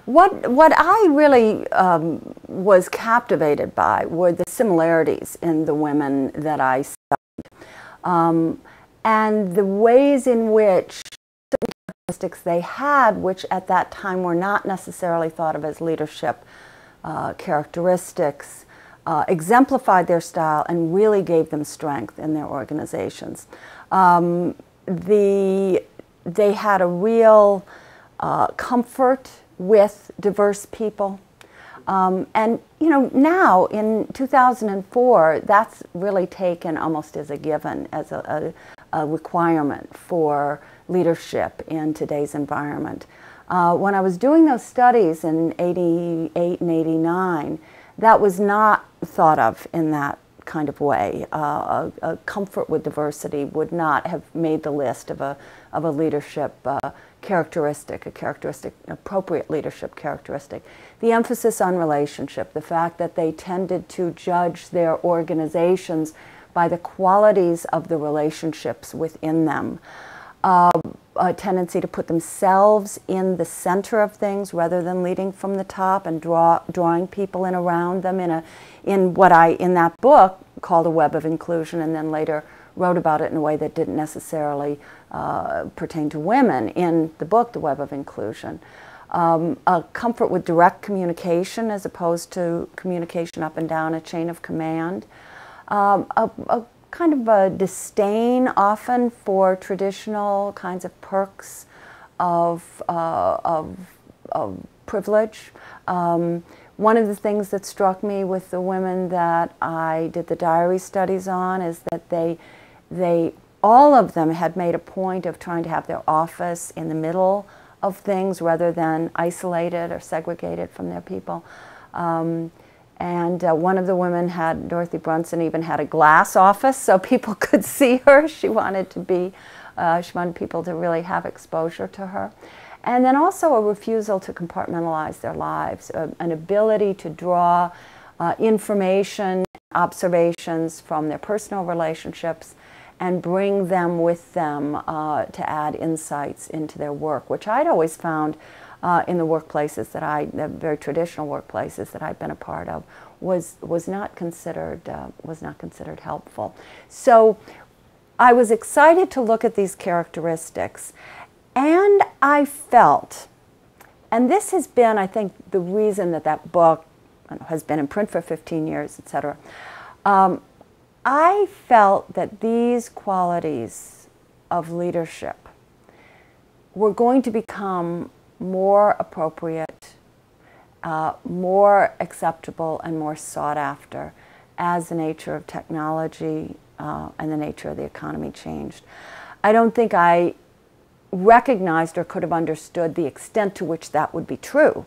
What I really was captivated by were the similarities in the women that I studied, and the ways in which certain characteristics they had, which at that time were not necessarily thought of as leadership characteristics, exemplified their style and really gave them strength in their organizations. They had a real comfort with diverse people. And you know, now in 2004, that's really taken almost as a given, as a requirement for leadership in today's environment. When I was doing those studies in '88 and '89, that was not thought of in that kind of way. A comfort with diversity would not have made the list of a leadership characteristic, appropriate leadership characteristic. The emphasis on relationship, the fact that they tended to judge their organizations by the qualities of the relationships within them. A tendency to put themselves in the center of things rather than leading from the top and drawing people in around them in what I, in that book, called a web of inclusion, and then later wrote about it in a way that didn't necessarily pertain to women in the book, The Web of Inclusion. A comfort with direct communication as opposed to communication up and down a chain of command. A kind of a disdain often for traditional kinds of perks of privilege. One of the things that struck me with the women that I did the diary studies on is that all of them had made a point of trying to have their office in the middle of things rather than isolated or segregated from their people. And one of the women had, Dorothy Brunson, even had a glass office so people could see her. She wanted people to really have exposure to her. And then also a refusal to compartmentalize their lives, an ability to draw information, observations from their personal relationships and bring them with them to add insights into their work, which I'd always found in the workplaces that the very traditional workplaces that I'd been a part of, was not considered helpful. So I was excited to look at these characteristics, and I felt, and this has been, I think, the reason that book has been in print for 15 years, etc. I felt that these qualities of leadership were going to become more appropriate, more acceptable, and more sought after as the nature of technology and the nature of the economy changed. I don't think I recognized or could have understood the extent to which that would be true.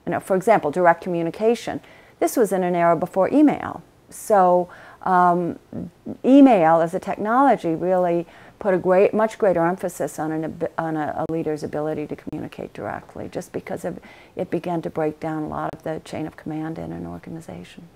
You know, for example, direct communication. This was in an era before email. So email as a technology really put a much greater emphasis on a leader's ability to communicate directly, just because it began to break down a lot of the chain of command in an organization.